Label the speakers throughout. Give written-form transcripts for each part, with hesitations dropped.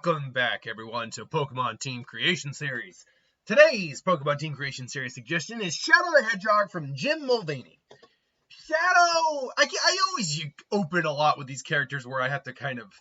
Speaker 1: Welcome back, everyone, to Pokemon Team Creation Series. Today's Pokemon Team Creation Series suggestion is Shadow the Hedgehog from Jim Mulvaney. Shadow, I always open a lot with these characters where I have to kind of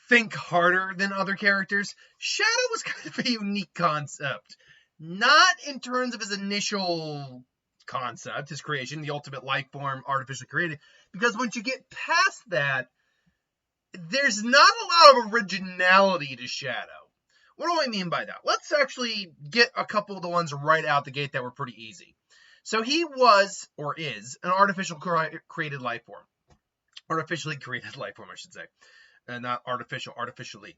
Speaker 1: think harder than other characters. Shadow was kind of a unique concept. Not in terms of his initial concept, his creation, the ultimate life form artificially created, because once you get past that, there's not a lot of originality to Shadow. What do I mean by that? Let's actually get a couple of the ones right out the gate that were pretty easy. So he was, or is, an artificially created life form. Artificially created life form, I should say. Not artificially.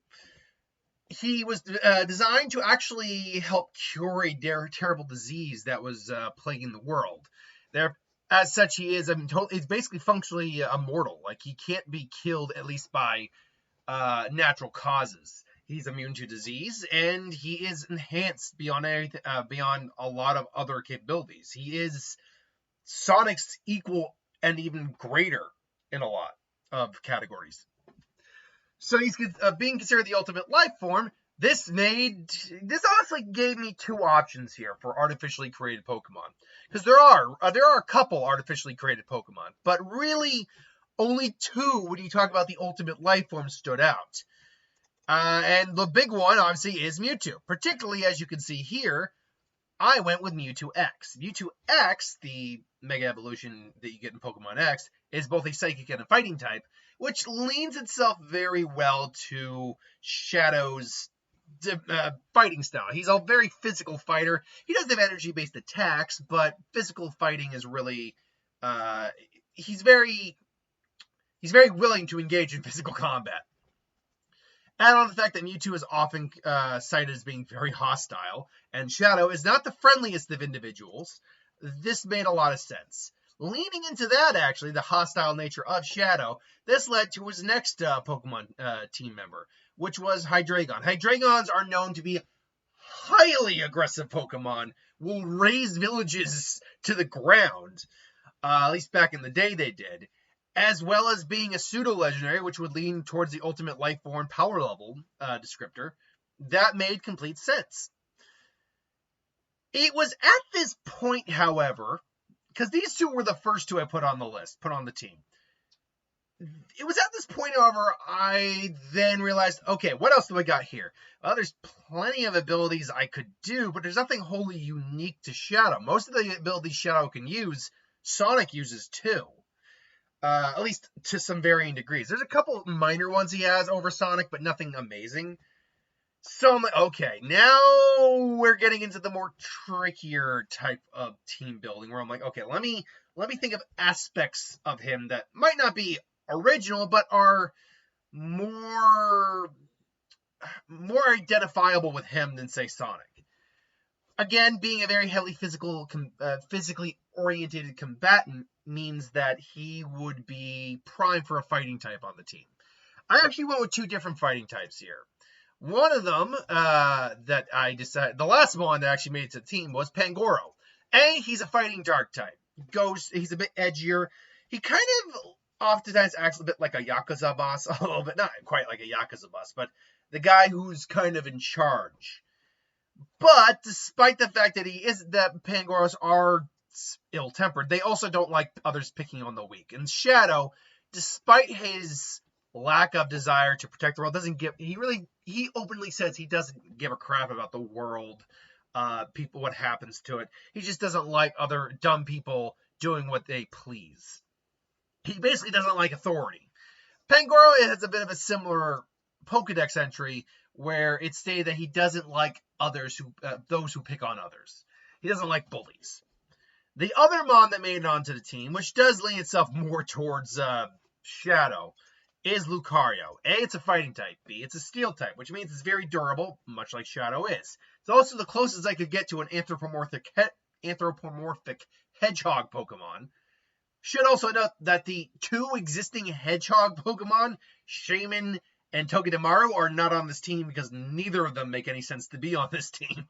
Speaker 1: He was designed to actually help cure a terrible disease that was plaguing the world. As such, he is he's basically functionally immortal. Like, he can't be killed, at least by natural causes. He's immune to disease, and he is enhanced beyond a lot of other capabilities. He is Sonic's equal and even greater in a lot of categories. So he's being considered the ultimate life form. This honestly gave me two options here for artificially created Pokemon. Because there are a couple artificially created Pokemon, but really only two when you talk about the ultimate life form stood out. And the big one, obviously, is Mewtwo. Particularly, as you can see here, I went with Mewtwo X. Mewtwo X, the Mega Evolution that you get in Pokemon X, is both a Psychic and a Fighting type, which leans itself very well to Shadow's fighting style. He's a very physical fighter. He does have energy-based attacks, but physical fighting is really he's very willing to engage in physical combat. Add on the fact that Mewtwo is often cited as being very hostile, and Shadow is not the friendliest of individuals. This made a lot of sense. Leaning into that, actually, the hostile nature of Shadow, this led to his next Pokemon team member, which was Hydreigon. Hydreigons are known to be highly aggressive Pokemon, will raze villages to the ground. At least back in the day they did. As well as being a pseudo-legendary, which would lean towards the ultimate life form power level descriptor. That made complete sense. It was at this point, however, because these two were the first two I put on the list, put on the team. It was at this point, however, I then realized, okay, what else do I got here? Well, there's plenty of abilities I could do, but there's nothing wholly unique to Shadow. Most of the abilities Shadow can use, Sonic uses too. At least to some varying degrees. There's a couple minor ones he has over Sonic, but nothing amazing. So I'm like, okay, now we're getting into the more trickier type of team building, where I'm like, okay, let me think of aspects of him that might not be original, but are more identifiable with him than, say, Sonic. Again, being a very heavily physically oriented combatant means that he would be prime for a fighting type on the team. I actually went with two different fighting types here. One of them that I decided, the last one that actually made it to the team, was Pangoro. He's a fighting dark type. He's a bit edgier. He kind of oftentimes acts a bit like a Yakuza boss, a little bit, not quite like a Yakuza boss, but the guy who's kind of in charge. But despite the fact that Pangoros are ill-tempered, they also don't like others picking on the weak. And Shadow, despite his lack of desire to protect the world, he openly says he doesn't give a crap about the world, people, what happens to it. He just doesn't like other dumb people doing what they please. He basically doesn't like authority. Pangoro has a bit of a similar Pokedex entry where it stated that he doesn't like those who pick on others. He doesn't like bullies. The other Mon that made it onto the team, which does lean itself more towards Shadow, is Lucario. A, it's a fighting type. B, it's a steel type, which means it's very durable, much like Shadow is. It's also the closest I could get to an anthropomorphic Hedgehog Pokemon. Should also note that the two existing Hedgehog Pokemon, Shaman and Togedemaru, are not on this team because neither of them make any sense to be on this team.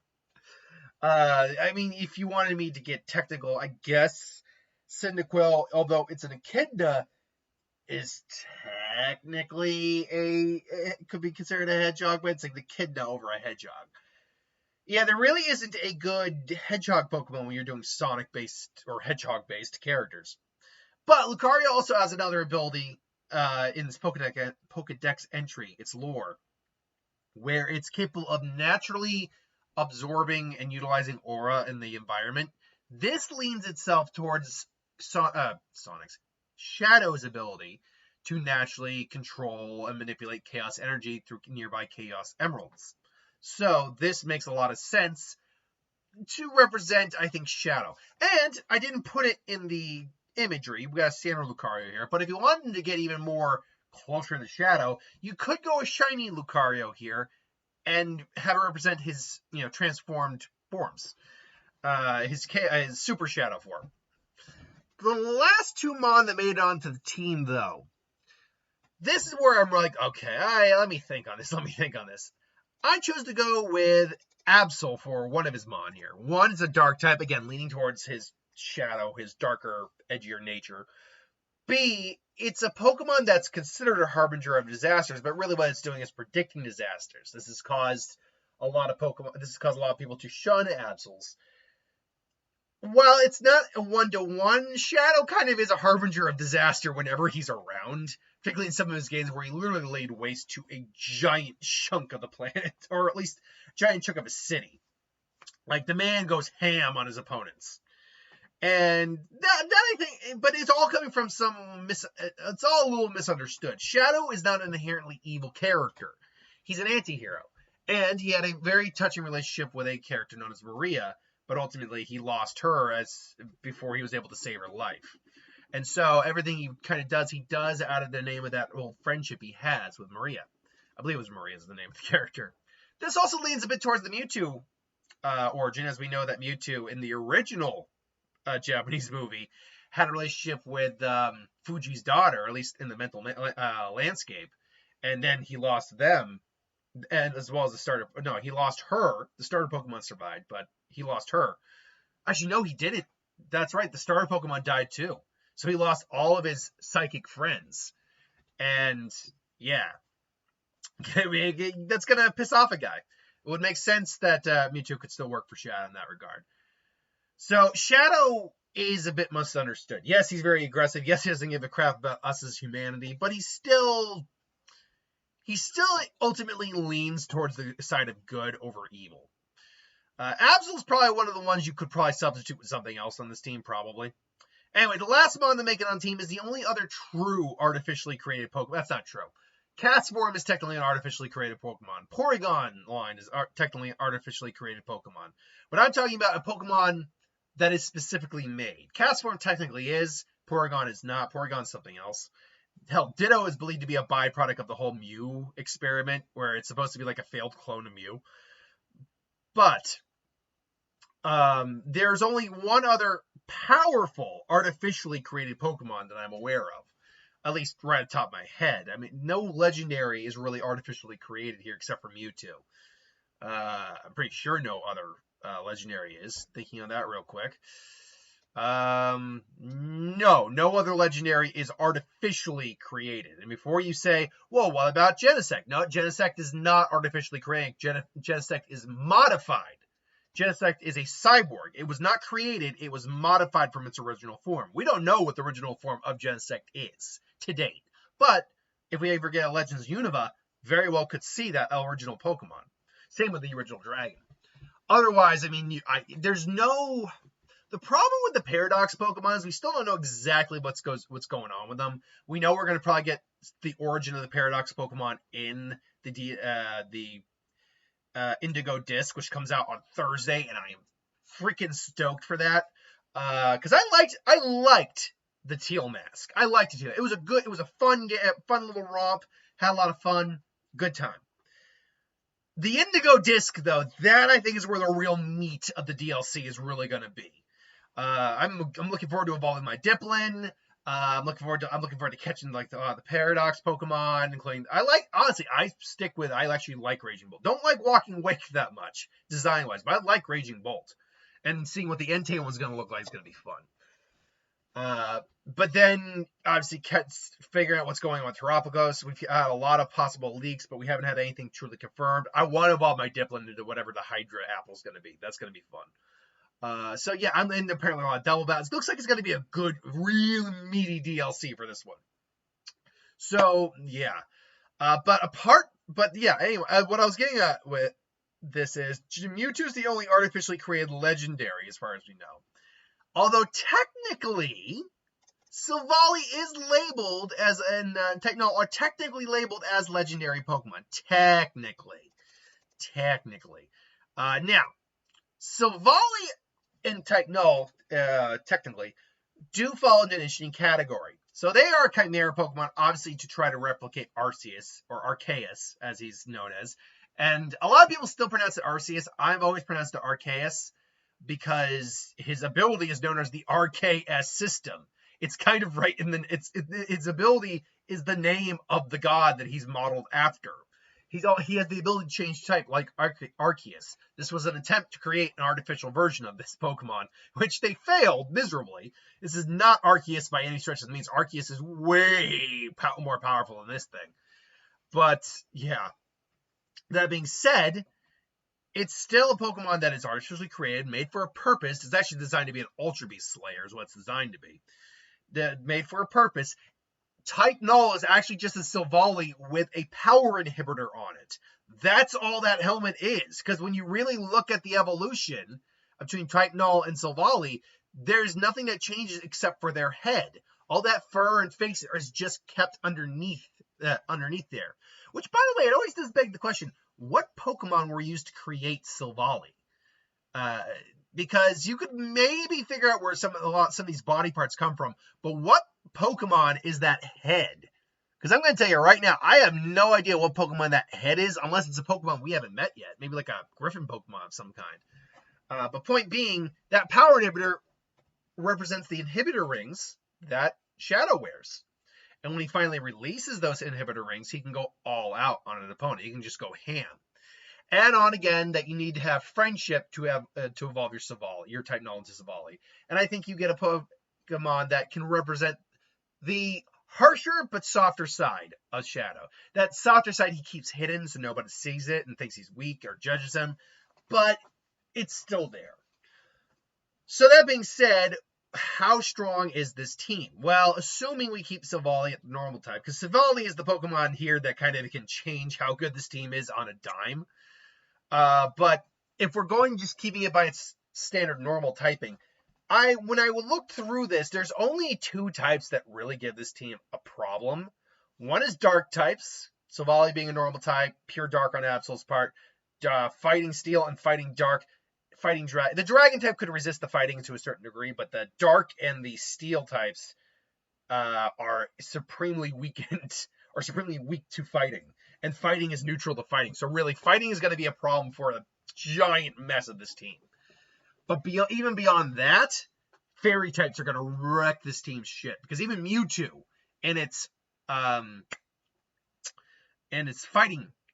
Speaker 1: I mean, if you wanted me to get technical, I guess Cyndaquil, although it's an Echidna, is technically it could be considered a hedgehog, but it's like the echidna over a hedgehog. Yeah, there really isn't a good hedgehog Pokemon when you're doing Sonic-based or Hedgehog-based characters. But Lucario also has another ability in this Pokedex entry, its lore, where it's capable of naturally absorbing and utilizing aura in the environment. This leans itself towards Sonic's Shadow's ability to naturally control and manipulate chaos energy through nearby chaos emeralds. So this makes a lot of sense to represent, I think, Shadow. And I didn't put it in the imagery. We got a standard Lucario here. But if you wanted to get even more closer to Shadow, you could go with shiny Lucario here and have it represent his, transformed forms. His Super Shadow form. The last two Mon that made it onto the team, though, this is where I'm like, okay, let me think on this. I chose to go with Absol for one of his Mon here. One is a dark type, again, leaning towards his Shadow, his darker, edgier nature. B, it's a Pokemon that's considered a harbinger of disasters, but really what it's doing is predicting disasters. This has caused a lot of people to shun Absols. While it's not a one-to-one, Shadow kind of is a harbinger of disaster whenever he's around, particularly in some of his games where he literally laid waste to a giant chunk of the planet, or at least a giant chunk of a city. Like, the man goes ham on his opponents. And that I think, but it's all coming from it's all a little misunderstood. Shadow is not an inherently evil character. He's an anti-hero. And he had a very touching relationship with a character known as Maria, but ultimately he lost her before he was able to save her life. And so everything he kind of does, he does out of the name of that old friendship he has with Maria. I believe it was Maria is the name of the character. This also leans a bit towards the Mewtwo origin, as we know that Mewtwo in the original Japanese movie had a relationship with Fuji's daughter, at least in the mental landscape, and then he lost them, and as well as he lost her. The starter Pokemon survived, but he lost her. Actually, no, he didn't. That's right, the starter Pokemon died too, so he lost all of his psychic friends, and yeah, that's gonna piss off a guy. It would make sense that Mewtwo could still work for Shadow in that regard. So, Shadow is a bit misunderstood. Yes, he's very aggressive. Yes, he doesn't give a crap about us as humanity, but he still ultimately leans towards the side of good over evil. Absol's probably one of the ones you could probably substitute with something else on this team, probably. Anyway, the last Mon to make it on team is the only other true artificially created Pokemon. That's not true. Castform is technically an artificially created Pokemon. Porygon line is technically an artificially created Pokemon. But I'm talking about a Pokemon that is specifically made. Castform technically is. Porygon is not. Porygon's something else. Hell, Ditto is believed to be a byproduct of the whole Mew experiment, where it's supposed to be like a failed clone of Mew. But there's only one other powerful artificially created Pokemon that I'm aware of. At least right at the top of my head. I mean, no legendary is really artificially created here except for Mewtwo. I'm pretty sure no other legendary is. Thinking on that real quick. No other legendary is artificially created. And before you say, well, what about Genesect? No, Genesect is not artificially created. Genesect is modified. Genesect is a cyborg. It was not created. It was modified from its original form. We don't know what the original form of Genesect is to date. But if we ever get a Legends Unova, very well could see that original Pokemon. Same with the original Dragon. Otherwise, I mean, there's no... The problem with the Paradox Pokemon is we still don't know exactly what's going on with them. We know we're going to probably get the origin of the Paradox Pokemon in the Indigo Disc, which comes out on Thursday, and I am freaking stoked for that. Because I liked the Teal Mask. I liked it. It was a fun little romp. Had a lot of fun. Good time. The Indigo Disc, though, that I think is where the real meat of the DLC is really going to be. I'm looking forward to evolving my Diplin. I'm looking forward to catching like the Paradox Pokemon, including I actually like Raging Bolt. Don't like Walking Wake that much design wise, but I like Raging Bolt. And seeing what the Entei one's gonna look like is gonna be fun. But then, obviously, figuring out what's going on with Terapagos. We've had a lot of possible leaks, but we haven't had anything truly confirmed. I want to evolve my Dipplin into whatever the Hydra apple is going to be. That's going to be fun. So yeah, I'm in apparently a lot of double battles. Looks like it's going to be a good, real meaty DLC for this one. So yeah, but yeah. Anyway, what I was getting at with this is Mewtwo's the only artificially created legendary, as far as we know. Although technically, Silvally is labeled as technically labeled as legendary Pokemon. Technically. Now, Silvally and technically, do fall into an interesting category. So they are a Chimera Pokemon, obviously to try to replicate Arceus, or Arceus, as he's known as. And a lot of people still pronounce it Arceus. I've always pronounced it Arceus, because his ability is known as the RKS system. It's kind of right in its ability is the name of the god that he's modeled after. He has the ability to change type like Arceus. This was an attempt to create an artificial version of this Pokemon, which they failed miserably. This is not Arceus by any stretch of the means. Arceus is way more powerful than this thing. But yeah, that being said, it's still a Pokemon that is artificially created, made for a purpose. It's actually designed to be an Ultra Beast Slayer, is what it's designed to be. Made for a purpose. Type Null is actually just a Silvally with a power inhibitor on it. That's all that helmet is. Because when you really look at the evolution between Type Null and Silvally, there's nothing that changes except for their head. All that fur and face is just kept underneath there. Which, by the way, it always does beg the question, what Pokemon were used to create Silvally? Because you could maybe figure out where some of these body parts come from, but what Pokemon is that head? Because I'm going to tell you right now, I have no idea what Pokemon that head is, unless it's a Pokemon we haven't met yet. Maybe like a Griffin Pokemon of some kind. But point being, that power inhibitor represents the inhibitor rings that Shadow wears. And when he finally releases those inhibitor rings, he can go all out on an opponent. He can just go ham. Add on again that you need to have friendship to evolve your Silvally, your Type Null into Silvally. And I think you get a Pokemon that can represent the harsher but softer side of Shadow. That softer side he keeps hidden so nobody sees it and thinks he's weak or judges him, but it's still there. So that being said, how strong is this team? Well, assuming we keep Silvally at the normal type, because Silvally is the Pokemon here that kind of can change how good this team is on a dime. But if we're going just keeping it by its standard normal typing, when I look through this, there's only two types that really give this team a problem. One is dark types, Silvally being a normal type, pure dark on Absol's part, fighting steel and fighting dark, fighting dragon. The dragon type could resist the fighting to a certain degree, but the dark and the steel types are supremely weakened or supremely weak to fighting. And fighting is neutral to fighting. So really, fighting is going to be a problem for a giant mess of this team. But even beyond that, fairy types are going to wreck this team's shit. Because even Mewtwo and its fighting,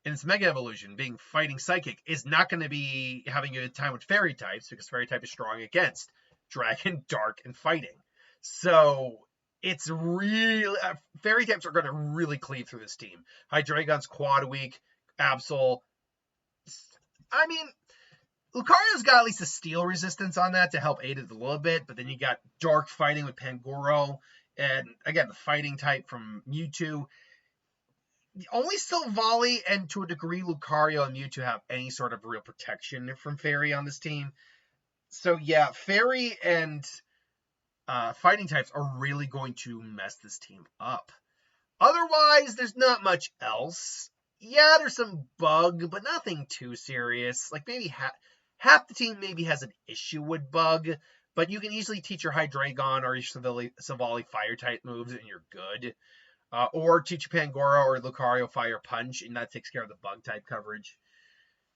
Speaker 1: and its Mega Evolution being fighting Psychic, is not going to be having a good time with fairy types, because fairy type is strong against Dragon, Dark, and Fighting. So it's really fairy types are going to really cleave through this team. Hydreigon's quad weak, Absol. I mean, Lucario's got at least a steel resistance on that to help aid it a little bit, but then you got dark fighting with Pangoro, and again, the fighting type from Mewtwo. Only Silvally and to a degree Lucario and Mewtwo have any sort of real protection from Fairy on this team. So yeah, Fairy and fighting types are really going to mess this team up. Otherwise, there's not much else. Yeah, there's some bug, but nothing too serious. Like maybe half the team maybe has an issue with bug, but you can easily teach your Hydreigon or your Silvally fire type moves and you're good. Or teach Pangoro or Lucario Fire Punch, and that takes care of the bug type coverage.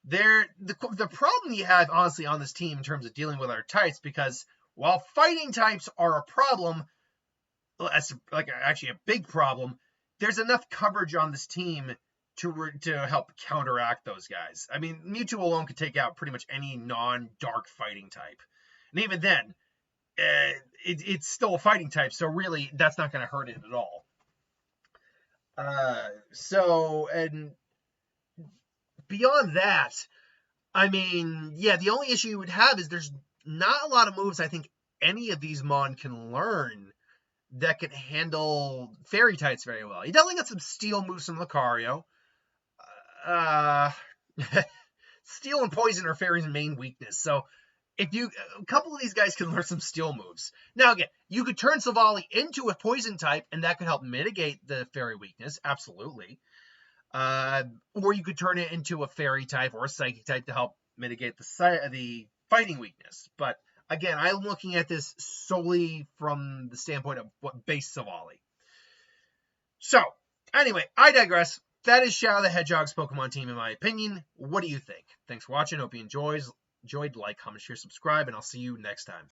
Speaker 1: The problem you have, honestly, on this team in terms of dealing with our types, because while fighting types are a problem, actually a big problem, there's enough coverage on this team to help counteract those guys. I mean, Mewtwo alone could take out pretty much any non-dark fighting type. And even then, it's still a fighting type, so really that's not going to hurt it at all. And beyond that, I mean, yeah, the only issue you would have is there's not a lot of moves I think any of these Mon can learn that can handle fairy types very well. You definitely got some steel moves from Lucario. Steel and poison are fairy's main weakness, so a couple of these guys can learn some steel moves. Now again, you could turn Silvally into a poison type, and that could help mitigate the fairy weakness, absolutely. Or you could turn it into a fairy type or a psychic type to help mitigate the fighting weakness. But again, I'm looking at this solely from the standpoint of what base Silvally. So, anyway, I digress. That is Shadow the Hedgehog's Pokemon team, in my opinion. What do you think? Thanks for watching. Hope you enjoyed. Like, comment, share, subscribe, and I'll see you next time.